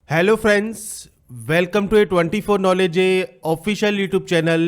Hello friends, welcome to a 24 knowledge official YouTube channel.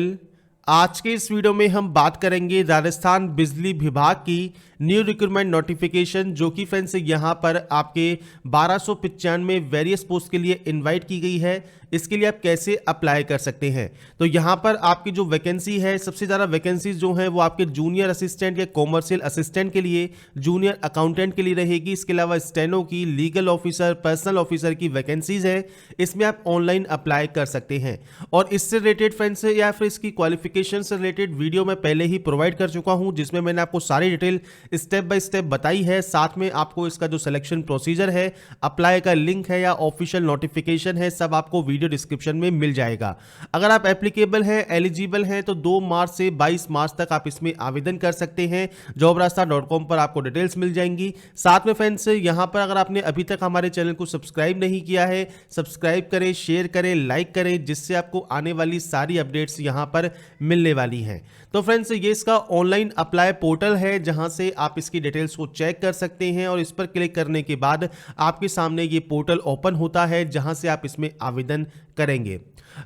आज के इस वीडियो में हम बात करेंगे राजस्थान बिजली विभाग की न्यू रिक्रूटमेंट नोटिफिकेशन, जो कि फ्रेंड्स यहाँ पर आपके 1295 वेरियस पोस्ट के लिए इनवाइट की गई है। इसके लिए आप कैसे अप्लाई कर सकते हैं। तो यहाँ पर आपकी जो वैकेंसी है, सबसे ज़्यादा वैकेंसीज जो हैं वो आपके जूनियर असिस्टेंट या कॉमर्शियल असिस्टेंट के लिए, जूनियर अकाउंटेंट के लिए रहेगी। इसके अलावा स्टेनो की, लीगल ऑफिसर, पर्सनल ऑफिसर की वैकेंसीज है। इसमें आप ऑनलाइन अप्लाई कर सकते हैं। और इससे रिलेटेड फ्रेंड्स या फिर इसकी क्वालिफिकेशन से रिलेटेड वीडियो मैं पहले ही प्रोवाइड कर चुका हूँ, जिसमें मैंने आपको सारी डिटेल स्टेप बाय स्टेप बताई है। साथ में आपको इसका जो सिलेक्शन प्रोसीजर है, अप्लाई का लिंक है या ऑफिशियल नोटिफिकेशन है, सब आपको वीडियो डिस्क्रिप्शन में मिल जाएगा। अगर आप एप्लीकेबल हैं, एलिजिबल हैं, तो 2 मार्च से 22 मार्च तक आप इसमें आवेदन कर सकते हैं। jobrasta.com पर आपको डिटेल्स मिल जाएंगी। साथ में फ्रेंड्स, यहां पर अगर आपने अभी तक हमारे चैनल को सब्सक्राइब नहीं किया है, सब्सक्राइब करें, शेयर करें, लाइक करें, जिससे आपको आने वाली सारी अपडेट्स यहां पर मिलने वाली हैं। तो फ्रेंड्स, ये इसका ऑनलाइन अप्लाई पोर्टल है, जहां से आप इसकी डिटेल्स को चेक कर सकते हैं। और इस पर क्लिक करने के बाद आपके सामने ये पोर्टल ओपन होता है, जहां से आप इसमें आवेदन करेंगे।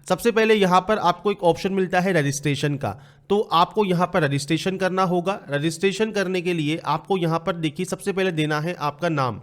सबसे पहले यहां पर आपको एक ऑप्शन मिलता है रजिस्ट्रेशन का, तो आपको यहां पर रजिस्ट्रेशन करना होगा। रजिस्ट्रेशन करने के लिए आपको यहां पर देखिए, सबसे पहले देना है आपका नाम।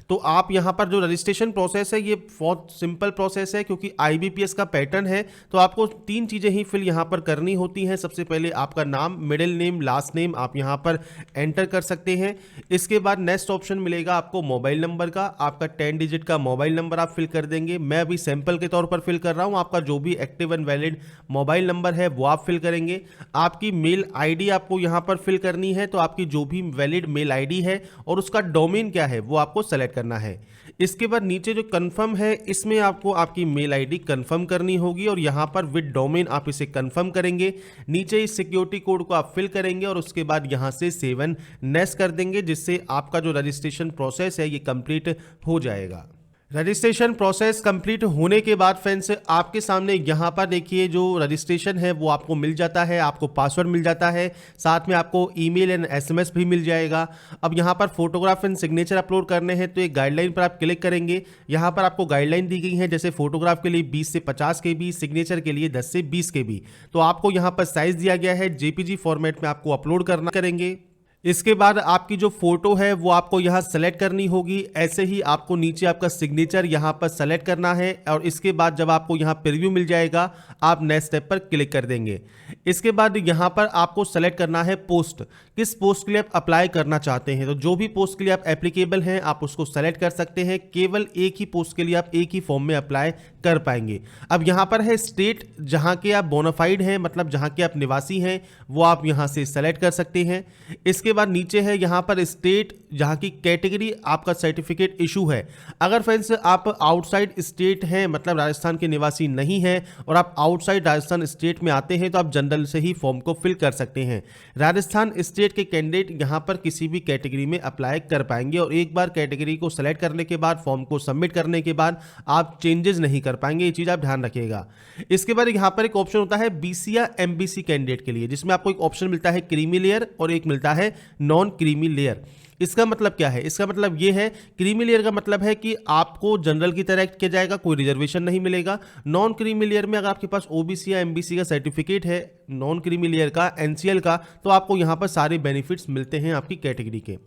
तो आप यहां पर जो रजिस्ट्रेशन प्रोसेस है, ये बहुत सिंपल प्रोसेस है, क्योंकि आईबीपीएस का पैटर्न है। तो आपको 3 चीजें ही फिल यहां पर करनी होती हैं। सबसे पहले आपका नाम, मिडिल नेम, लास्ट नेम आप यहां पर एंटर कर सकते हैं। इसके बाद नेक्स्ट ऑप्शन मिलेगा आपको मोबाइल नंबर का। आपका 10 डिजिट का मोबाइल नंबर आप फिल कर देंगे। मैं अभी सैंपल के तौर पर फिल कर रहा हूं। आपका जो भी active and valid mobile number है वो आप फिल करेंगे। आपकी मेल आईडी आपको यहां पर फिल करनी है। तो आपकी जो भी वैलिड मेल आईडी है और उसका डोमेन क्या है वो आपको सेलेक्ट करना है। इसके बाद नीचे जो कंफर्म है, इसमें आपको आपकी मेल आईडी कंफर्म करनी होगी और यहां पर विद डोमेन आप इसे कंफर्म करेंगे। नीचे इस सिक्योरिटी कोड को आप फिल करेंगे और उसके बाद यहां से सेवन नेक्स्ट कर देंगे, जिससे आपका जो रजिस्ट्रेशन प्रोसेस है ये कंप्लीट हो जाएगा। रजिस्ट्रेशन प्रोसेस कंप्लीट होने के बाद फ्रेंड्स, आपके सामने यहाँ पर देखिए जो रजिस्ट्रेशन है वो आपको मिल जाता है। आपको पासवर्ड मिल जाता है, साथ में आपको ईमेल एंड एसएमएस भी मिल जाएगा। अब यहाँ पर फोटोग्राफ एंड सिग्नेचर अपलोड करने हैं, तो एक गाइडलाइन पर आप क्लिक करेंगे। यहाँ पर आपको गाइडलाइन दी गई है, जैसे फोटोग्राफ के लिए 20 से 50 KB, सिग्नेचर के लिए 10 से 20 KB। तो आपको यहाँ पर साइज दिया गया है, जेपीजी फॉर्मेट में आपको अपलोड करना करेंगे। इसके बाद आपकी जो फोटो है वो आपको यहाँ सेलेक्ट करनी होगी। ऐसे ही आपको नीचे आपका सिग्नेचर यहाँ पर सेलेक्ट करना है और इसके बाद जब आपको यहाँ प्रीव्यू मिल जाएगा, आप नेक्स्ट स्टेप पर क्लिक कर देंगे। इसके बाद यहाँ पर आपको सेलेक्ट करना है पोस्ट, किस पोस्ट के लिए आप अप्लाई करना चाहते हैं। तो जो भी पोस्ट के लिए आप एप्लीकेबल हैं आप उसको सेलेक्ट कर सकते हैं। केवल एक ही पोस्ट के लिए आप एक ही फॉर्म में अप्लाई कर पाएंगे। अब यहाँ पर है स्टेट, जहाँ के आप बोनाफाइड हैं, मतलब जहाँ के आप निवासी हैं, वो आप यहाँ से सेलेक्ट कर सकते हैं। इसके बाद नीचे है यहाँ पर स्टेट, जहाँ की कैटेगरी आपका सर्टिफिकेट इशू है। अगर फ्रेंड्स आप आउटसाइड स्टेट हैं, मतलब राजस्थान के निवासी नहीं हैं और आप आउटसाइड राजस्थान स्टेट में आते हैं, तो आप जनरल से ही फॉर्म को फिल कर सकते हैं। राजस्थान स्टेट के कैंडिडेट यहाँ पर किसी भी कैटेगरी में अप्लाई कर पाएंगे और एक बार कैटेगरी को सेलेक्ट करने के बाद, फॉर्म को सबमिट करने के बाद आप चेंजेस नहीं कर पाएंगे। ये चीज आप ध्यान रखिएगा। इसके बाद यहाँ पर एक ऑप्शन होता है बीसी या एमबीसी कैंडिडेट के लिए, जिसमें आपको एक ऑप्शन मिलता है क्रीमी लेयर और एक मिलता है नॉन क्रीमी लेयर। इसका मतलब क्या है? इसका मतलब ये है, क्रीमी लेयर का मतलब है कि आपको जनरल की तरह एक्ट किया जाएगा, कोई रिजर्वेशन नहीं मिलेगा। नॉन क्रीमी लेयर में अगर आपके पास ओबीसी या एमबीसी का सर्टिफिकेट है, नॉन क्रीमी लेयर का, एनसीएल का, तो आपको यहां पर सारे बेनिफिट्स मिलते हैं आपकी कैटेगरी के।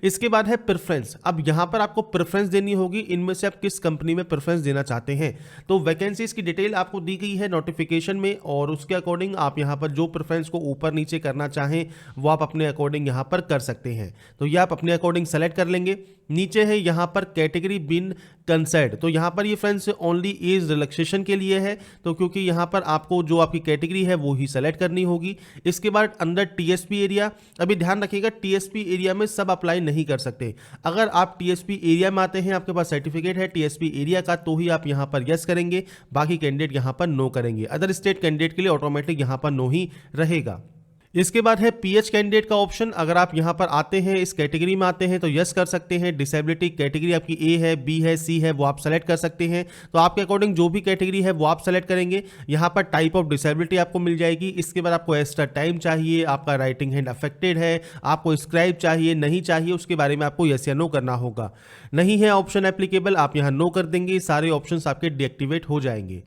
इसके बाद है प्रेफरेंस। अब यहां पर आपको प्रेफरेंस देनी होगी, इनमें से आप किस कंपनी में प्रेफरेंस देना चाहते हैं। तो वैकेंसीज की डिटेल आपको दी गई है नोटिफिकेशन में और उसके अकॉर्डिंग आप यहां पर जो प्रेफरेंस को ऊपर नीचे करना चाहें वो आप अपने अकॉर्डिंग यहां पर कर सकते हैं। तो ये आप अपने अकॉर्डिंग सेलेक्ट कर लेंगे। नीचे है यहां पर कैटेगरी बिन कंसर्ड, तो यहां पर ये फ्रेंड्स ओनली एज रिलैक्सेशन के लिए है, तो क्योंकि यहां पर आपको जो आपकी कैटेगरी है वो ही सेलेक्ट करनी होगी। इसके बाद अंदर टीएसपी एरिया, अभी ध्यान रखिएगा टीएसपी एरिया में सब अप्लाई नहीं कर सकते। अगर आप टीएसपी एरिया में आते हैं, आपके पास सर्टिफिकेट है टीएसपी एरिया का, तो ही आप यहां पर यस करेंगे, बाकी कैंडिडेट यहां पर नो करेंगे। अदर स्टेट कैंडिडेट के लिए ऑटोमेटिक यहां पर नो ही रहेगा। इसके बाद है पीएच कैंडिडेट का ऑप्शन। अगर आप यहाँ पर आते हैं, इस कैटेगरी में आते हैं तो यस कर सकते हैं। डिसेबिलिटी कैटेगरी आपकी ए है, बी है, सी है, वो आप सेलेक्ट कर सकते हैं। तो आपके अकॉर्डिंग जो भी कैटेगरी है वो आप सेलेक्ट करेंगे। यहाँ पर टाइप ऑफ डिसेबिलिटी आपको मिल जाएगी। इसके बाद आपको एक्स्ट्रा टाइम चाहिए, आपका राइटिंग हैंड अफेक्टेड है, आपको स्क्राइब चाहिए, नहीं चाहिए, उसके बारे में आपको यस या नो करना होगा। नहीं है ऑप्शन एप्लीकेबल, आप यहाँ नो कर देंगे, सारे ऑप्शन आपके डीएक्टिवेट हो जाएंगे।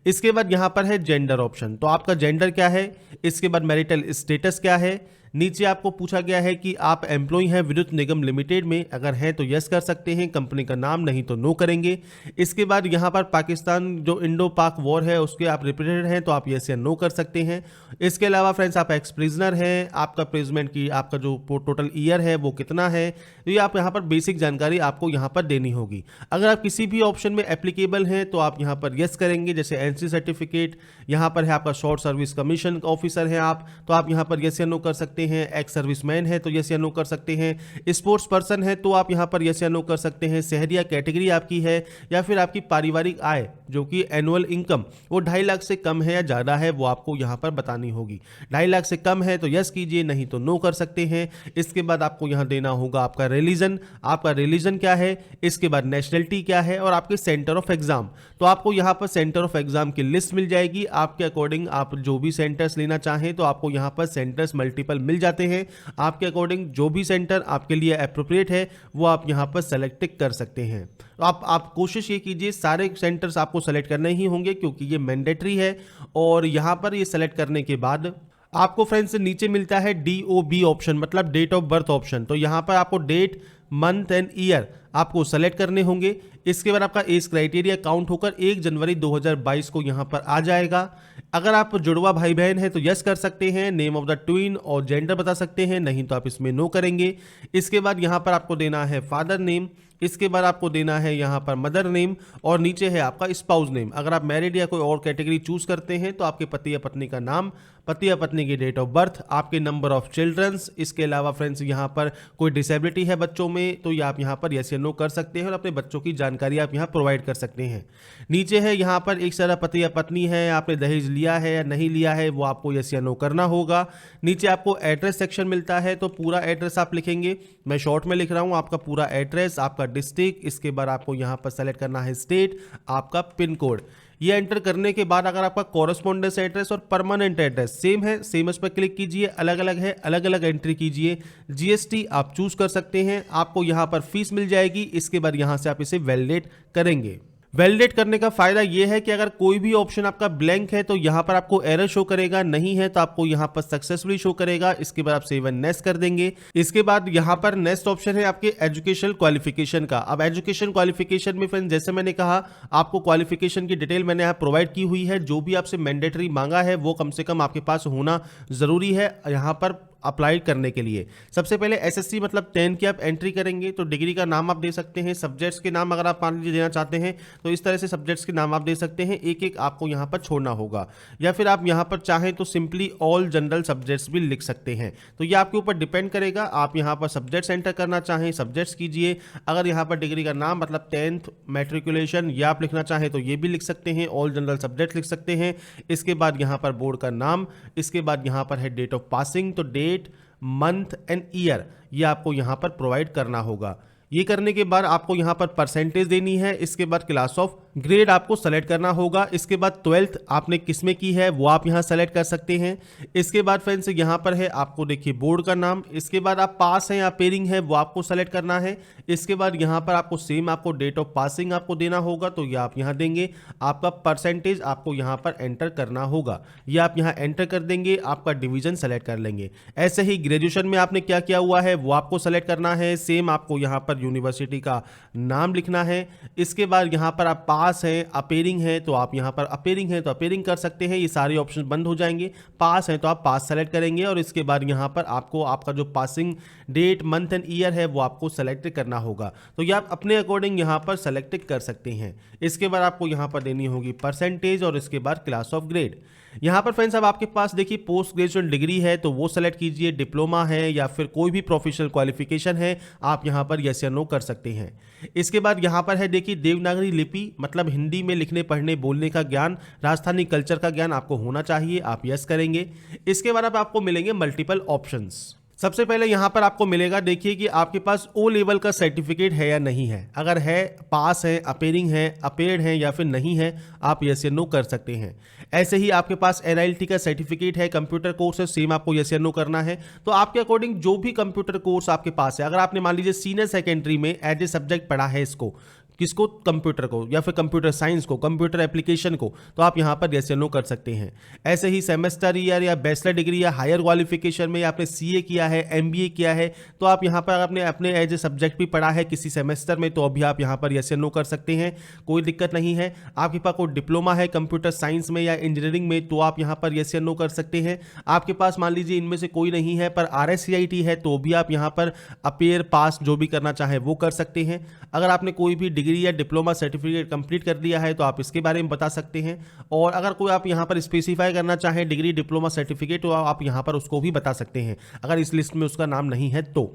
इसके बाद यहाँ पर है जेंडर ऑप्शन। तो आपका जेंडर क्या है, इसके बाद मैरिटल स्टेटस क्या है। नीचे आपको पूछा गया है कि आप एम्प्लॉय हैं विद्युत निगम लिमिटेड में, अगर हैं तो यस कर सकते हैं, कंपनी का नाम, नहीं तो नो करेंगे। इसके बाद यहाँ पर पाकिस्तान जो इंडो पाक वॉर है उसके आप रिप्रेजेंटेटिव हैं तो आप यस या नो कर सकते हैं। इसके अलावा फ्रेंड्स आप एक्स प्रिजनर हैं, आपका प्रिजमेंट की आपका जो टोटल ईयर है वो कितना है, तो ये आप यहाँ पर बेसिक जानकारी आपको यहाँ पर देनी होगी। अगर आप किसी भी ऑप्शन में एप्लीकेबल हैं तो आप यहाँ पर यस करेंगे। जैसे एनसी सर्टिफिकेट, यहाँ पर है आपका शॉर्ट सर्विस कमीशन ऑफिसर हैं आप, तो आप यहाँ पर यस या नो कर सकते हैं। एक्स सर्विसमैन है तो यस या नो कर सकते हैं। स्पोर्ट्स पर्सन है तो आप यहाँ पर यस या नो कर सकते हैं। शहरिया कैटेगरी आपकी है, या फिर आपकी पारिवारिक आय जो कि एनुअल इनकम वो 2.5 लाख से कम है या ज़्यादा है, वो आपको यहाँ पर बतानी होगी। 2.5 लाख से कम है तो यस कीजिए, नहीं तो नो कर सकते हैं। इसके बाद आपको यहाँ देना होगा आपका रिलीजन, आपका रिलीजन क्या है, इसके बाद नेशनलिटी क्या है, और आपके सेंटर ऑफ एग्जाम। तो आपको यहाँ पर सेंटर ऑफ एग्जाम की लिस्ट मिल जाएगी। आपके अकॉर्डिंग आप जो भी सेंटर्स लेना चाहें तो आपको यहाँ पर सेंटर्स मल्टीपल मिल जाते हैं। आपके अकॉर्डिंग जो भी सेंटर आपके लिए अप्रोप्रिएट है वो आप यहाँ पर सेलेक्ट कर सकते हैं। तो आप कोशिश ये कीजिए सारे सेंटर्स आपको सेलेक्ट करने ही होंगे, क्योंकि ये मैंडेटरी है। और यहाँ पर ये सेलेक्ट करने के बाद आपको फ्रेंड्स नीचे मिलता है DOB ऑप्शन, मतलब डेट ऑफ बर्थ ऑप्शन। तो यहाँ पर आपको डेट, मंथ एंड ईयर आपको सेलेक्ट करने होंगे। इसके बाद आपका एज क्राइटेरिया काउंट होकर 1 जनवरी 2022 को यहाँ पर आ जाएगा। अगर आप जुड़वा भाई बहन हैं तो यस कर सकते हैं, नेम ऑफ द ट्विन और जेंडर बता सकते हैं, नहीं तो आप इसमें नो करेंगे। इसके बाद यहाँ पर आपको देना है फादर नेम, इसके बाद आपको देना है यहाँ पर मदर नेम, और नीचे है आपका स्पाउस नेम। अगर आप मैरिड या कोई और कैटेगरी चूज करते हैं तो आपके पति या पत्नी का नाम, पति या पत्नी की डेट ऑफ बर्थ, आपके नंबर ऑफ चिल्ड्रंस। इसके अलावा फ्रेंड्स यहाँ पर कोई डिसेबिलिटी है बच्चों में तो ये आप यहाँ पर यस या नो कर सकते हैं, और अपने बच्चों की जानकारी आप यहाँ प्रोवाइड कर सकते हैं। नीचे है यहाँ पर एक सारा पति या पत्नी है, आपने दहेज लिया है या नहीं लिया है, वो आपको यस या नो करना होगा। नीचे आपको एड्रेस सेक्शन मिलता है, तो पूरा एड्रेस आप लिखेंगे। मैं शॉर्ट में लिख रहा हूँ, आपका पूरा एड्रेस, आपका डिस्ट्रिक्ट, इसके बाद आपको यहाँ पर सेलेक्ट करना है स्टेट, आपका पिन कोड। ये एंटर करने के बाद अगर आपका कॉरेस्पॉन्डेंस एड्रेस और परमानेंट एड्रेस सेम है, सेम इस पर क्लिक कीजिए। अलग अलग है, अलग अलग एंट्री कीजिए। जीएसटी आप चूज कर सकते हैं, आपको यहाँ पर फीस मिल जाएगी। इसके बाद यहाँ से आप इसे वैलिडेट करेंगे। वैलिडेट करने का फायदा यह है कि अगर कोई भी ऑप्शन आपका ब्लैंक है तो यहां पर आपको एरर शो करेगा, नहीं है तो आपको यहां पर सक्सेसफुली शो करेगा। इसके बाद आप सेव एंड नेक्स्ट कर देंगे। इसके बाद यहां पर नेक्स्ट ऑप्शन है आपके एजुकेशनल क्वालिफिकेशन का। अब एजुकेशन क्वालिफिकेशन में फ्रेंड्स जैसे मैंने कहा, आपको क्वालिफिकेशन की डिटेल मैंने यहाँ प्रोवाइड की हुई है। जो भी आपसे मैंडेटरी मांगा है वो कम से कम आपके पास होना जरूरी है यहाँ पर अप्लाई करने के लिए। सबसे पहले एसएससी मतलब 10 की आप एंट्री करेंगे, तो डिग्री का नाम आप दे सकते हैं। सब्जेक्ट्स के नाम अगर आप मान लीजिए देना चाहते हैं तो इस तरह से सब्जेक्ट्स के नाम आप दे सकते हैं, एक एक आपको यहाँ पर छोड़ना होगा। या फिर आप यहाँ पर चाहें तो सिंपली ऑल जनरल सब्जेक्ट्स भी लिख सकते हैं, तो ये आपके ऊपर डिपेंड करेगा। आप यहाँ पर सब्जेक्ट्स एंटर करना चाहें सब्जेक्ट्स कीजिए। अगर यहाँ पर डिग्री का नाम मतलब 10th मैट्रिकुलेशन या आप लिखना चाहें तो ये भी लिख सकते हैं, ऑल जनरल सब्जेक्ट लिख सकते हैं। इसके बाद यहाँ पर बोर्ड का नाम, इसके बाद यहाँ पर है डेट ऑफ पासिंग, तो डेट, मंथ एंड ईयर ये आपको यहां पर प्रोवाइड करना होगा। ये करने के बाद आपको यहां पर परसेंटेज देनी है। इसके बाद क्लास ऑफ ग्रेड आपको सेलेक्ट करना होगा। इसके बाद 12th आपने किसमें की है वो आप यहां सेलेक्ट कर सकते हैं। इसके बाद फ्रेंड्स यहां पर है आपको देखिए बोर्ड का नाम। इसके बाद आप पास हैं या पेयरिंग है वो आपको सेलेक्ट करना है। इसके बाद यहां पर आपको सेम आपको डेट ऑफ पासिंग आपको देना होगा, तो ये आप यहां देंगे। आपका परसेंटेज आपको यहां पर एंटर करना होगा, ये आप यहां एंटर कर देंगे। आपका डिवीजन सेलेक्ट कर लेंगे। ऐसे ही ग्रेजुएशन में आपने क्या किया हुआ है वो आपको सेलेक्ट करना है। सेम आपको यहां पर यूनिवर्सिटी का नाम लिखना है। इसके बाद यहां पर आप पास है, अपेयरिंग है तो आप यहां पर अपेयरिंग है तो अपेयरिंग कर सकते हैं। ये सारे ऑप्शन बंद हो जाएंगे। पास है तो आप पास सेलेक्ट करेंगे, और इसके बाद यहां पर आपको आपका जो passing date, month and year है वो आपको सेलेक्ट करना होगा, तो ये आप अपने अकॉर्डिंग यहां पर सेलेक्ट कर सकते हैं। इसके बाद आपको यहां पर देनी होगी परसेंटेज और इसके बाद क्लास ऑफ ग्रेड। यहाँ पर फ्रेंड्स अब आपके पास देखिए पोस्ट ग्रेजुएट डिग्री है तो वो सेलेक्ट कीजिए, डिप्लोमा है या फिर कोई भी प्रोफेशनल क्वालिफिकेशन है आप यहाँ पर यस या नो कर सकते हैं। इसके बाद यहाँ पर है देखिए देवनागरी लिपि, मतलब हिंदी में लिखने पढ़ने बोलने का ज्ञान, राजस्थानी कल्चर का ज्ञान आपको होना चाहिए, आप यस करेंगे। इसके बाद अब आपको मिलेंगे मल्टीपल ऑप्शंस। सबसे पहले यहाँ पर आपको मिलेगा देखिए कि आपके पास ओ लेवल का सर्टिफिकेट है या नहीं है। अगर है, पास है, अपेयरिंग है, अपेयर्ड है या फिर नहीं है, आप यस या नो कर सकते हैं। ऐसे ही आपके पास NILT का सर्टिफिकेट है, कंप्यूटर कोर्स है, सेम आपको यस या नो करना है। तो आपके अकॉर्डिंग जो भी कंप्यूटर कोर्स आपके पास है, अगर आपने मान लीजिए सीनियर सेकेंडरी में एज ए सब्जेक्ट पढ़ा है इसको, किसको, कंप्यूटर को या फिर कंप्यूटर साइंस को, कंप्यूटर एप्लीकेशन को, तो आप यहाँ पर यस या नो कर सकते हैं। ऐसे ही सेमेस्टर ईयर या बैचलर डिग्री या हायर क्वालिफिकेशन में आपने CA किया है, MBA किया है, तो आप यहाँ पर आपने अपने एज ए सब्जेक्ट भी पढ़ा है किसी सेमेस्टर में, तो अभी आप यहाँ पर यस या नो कर सकते हैं, कोई दिक्कत नहीं है। आपके पास कोई डिप्लोमा है कंप्यूटर साइंस में या इंजीनियरिंग में, तो आप यहाँ पर यस या नो कर सकते हैं। आपके पास मान लीजिए इनमें से कोई नहीं है पर RSCIT है, तो भी आप यहाँ पर अपेयर पास जो भी करना चाहे वो कर सकते हैं। अगर आपने कोई भी डिग्री या डिप्लोमा सर्टिफिकेट कंप्लीट कर लिया है तो आप इसके बारे में बता सकते हैं। और अगर कोई आप यहाँ पर स्पेसिफाई करना चाहें डिग्री डिप्लोमा सर्टिफिकेट, तो आप यहाँ पर उसको भी बता सकते हैं अगर इस लिस्ट में उसका नाम नहीं है तो।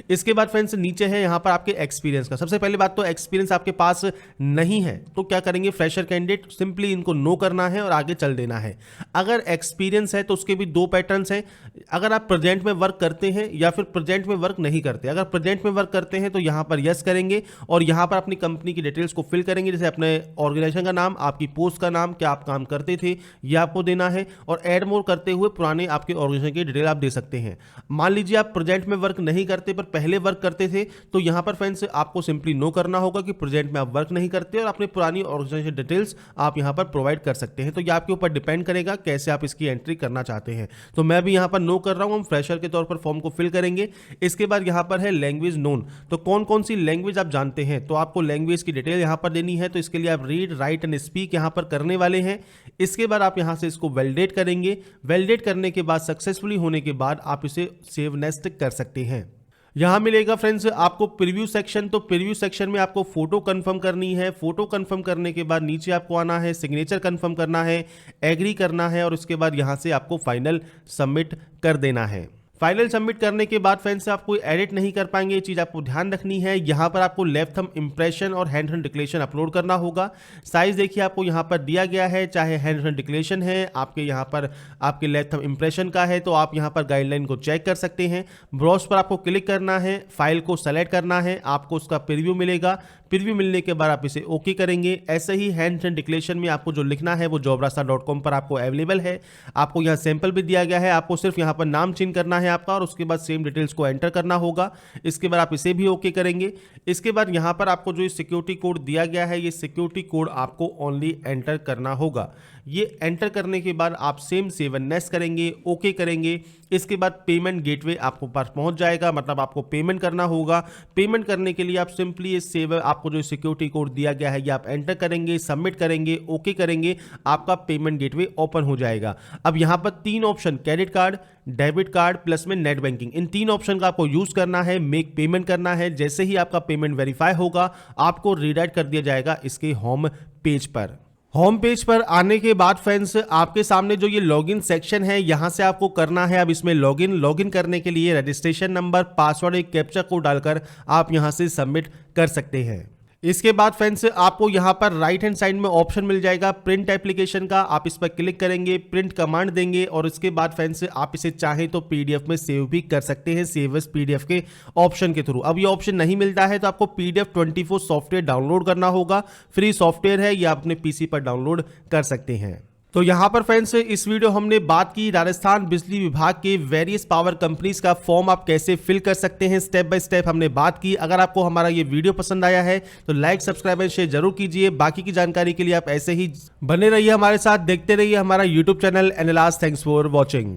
इसके बाद फ्रेंड्स नीचे है यहाँ पर आपके एक्सपीरियंस का। सबसे पहली बात तो एक्सपीरियंस आपके पास नहीं है तो क्या करेंगे, फ्रेशर कैंडिडेट सिंपली इनको नो करना है और आगे चल देना है। अगर एक्सपीरियंस है तो उसके भी दो पैटर्न्स हैं, अगर आप प्रेजेंट में वर्क करते हैं या फिर प्रेजेंट में वर्क नहीं करते। अगर प्रेजेंट में वर्क करते हैं तो यहाँ पर यस करेंगे और यहाँ पर अपनी कंपनी की डिटेल्स को फिल करेंगे, जैसे अपने ऑर्गेनाइजेशन का नाम, आपकी पोस्ट का नाम, क्या आप काम करते थे ये आपको देना है, और एड मोर करते हुए पुराने आपके ऑर्गेनाइजेशन की डिटेल आप दे सकते हैं। मान लीजिए आप प्रेजेंट में वर्क नहीं करते पर पहले वर्क करते थे, तो यहां पर फ्रेंड्स आपको सिंपली नो करना होगा कि प्रेजेंट में आप वर्क नहीं करते और अपनी पुरानी ऑर्गेनाइजेशन डिटेल्स आप यहां पर प्रोवाइड कर सकते हैं। तो ये आपके ऊपर डिपेंड करेगा कैसे आप इसकी एंट्री करना चाहते हैं। तो मैं भी यहां पर नो कर रहा हूं, हम फ्रेशर के तौर पर फॉर्म को फिल करेंगे। इसके बाद यहां पर है लैंग्वेज नोन, तो कौन कौन सी लैंग्वेज आप जानते हैं, तो आपको लैंग्वेज की डिटेल यहां पर देनी है। तो इसके लिए आप रीड, राइट एंड स्पीक यहां पर करने वाले हैं। इसके बाद आप यहां से इसको वैलिडेट करेंगे। वैलिडेट करने के बाद सक्सेसफुली होने के बाद आप इसे सेव नेक्स्ट कर सकते हैं। यहां मिलेगा फ्रेंड्स आपको प्रीव्यू सेक्शन, तो प्रीव्यू सेक्शन में आपको फोटो कंफर्म करनी है। फोटो कंफर्म करने के बाद नीचे आपको आना है, सिग्नेचर कंफर्म करना है, एग्री करना है और उसके बाद यहां से आपको फाइनल सबमिट कर देना है। फाइनल सबमिट करने के बाद फ्रेंड्स आप कोई एडिट नहीं कर पाएंगे, ये चीज़ आपको ध्यान रखनी है। यहाँ पर आपको लेफ्ट थंब इंप्रेशन और हैंड रिटन डिक्लेरेशन अपलोड करना होगा। साइज देखिए आपको यहाँ पर दिया गया है, चाहे हैंड रिटन डिक्लेरेशन है, आपके यहाँ पर आपके लेफ्ट थंब इंप्रेशन का है, तो आप यहाँ पर गाइडलाइन को चेक कर सकते हैं। ब्राउज पर आपको क्लिक करना है, फाइल को सेलेक्ट करना है, आपको उसका प्रीव्यू मिलेगा। प्रीव्यू मिलने के बाद आप इसे ओके करेंगे। ऐसे ही हैंड रिटन डिक्लेरेशन में आपको जो लिखना है वो jobrasta.com पर आपको अवेलेबल है। आपको यहाँ सैंपल भी दिया गया है, आपको सिर्फ यहाँ पर नाम चेंज करना है आपका और उसके बाद सेम डिटेल्स को एंटर करना होगा। इसके बाद आप इसे भी ओके करेंगे। इसके बाद यहाँ पर आपको जो सिक्योरिटी कोड दिया गया है, ये सिक्योरिटी कोड आपको ओनली एंटर करना होगा। ये एंटर करने के बाद आप सेम सेव एंड नेक्स्ट करेंगे, ओके करेंगे। इसके बाद पेमेंट गेटवे आपको पास पहुंच जाएगा, मतलब आपको पेमेंट करना होगा। पेमेंट करने के लिए आप सिंपली सेव, आपको जो सिक्योरिटी कोड दिया गया है ये आप एंटर करेंगे, सबमिट करेंगे, ओके करेंगे, आपका पेमेंट गेटवे ओपन हो जाएगा। अब यहाँ पर तीन option, credit card, debit card plus में नेट बैंकिंग, इन तीन ऑप्शन का आपको यूज करना है, मेक पेमेंट करना है। जैसे ही आपका पेमेंट वेरीफाई होगा आपको रीडायरेक्ट कर दिया जाएगा इसके होम पेज पर। होम पेज पर आने के बाद फ्रेंड्स आपके सामने जो ये लॉगिन सेक्शन है यहां से आपको करना है अब इसमें लॉगिन करने के लिए रजिस्ट्रेशन नंबर, पासवर्ड, एक कैप्चा कोड डालकर आप यहां से सबमिट कर सकते हैं। इसके बाद फ्रेंड्स आपको यहाँ पर राइट हैंड साइड में ऑप्शन मिल जाएगा प्रिंट एप्लीकेशन का, आप इस पर क्लिक करेंगे, प्रिंट कमांड देंगे और इसके बाद फ्रेंड्स आप इसे चाहें तो PDF में सेव भी कर सकते हैं, सेव एज PDF के ऑप्शन के थ्रू। अब ये ऑप्शन नहीं मिलता है तो आपको PDF 24 सॉफ्टवेयर डाउनलोड करना होगा, फ्री सॉफ्टवेयर है, ये आप अपने PC पर डाउनलोड कर सकते हैं। तो यहाँ पर फ्रेंड्स इस वीडियो हमने बात की राजस्थान बिजली विभाग के वेरियस पावर कंपनीज का फॉर्म आप कैसे फिल कर सकते हैं, स्टेप बाय स्टेप हमने बात की। अगर आपको हमारा ये वीडियो पसंद आया है तो लाइक, सब्सक्राइब एंड शेयर जरूर कीजिए। बाकी की जानकारी के लिए आप ऐसे ही बने रहिए हमारे साथ, देखते रहिए हमारा यूट्यूब चैनल एनालास। Thanks for watching.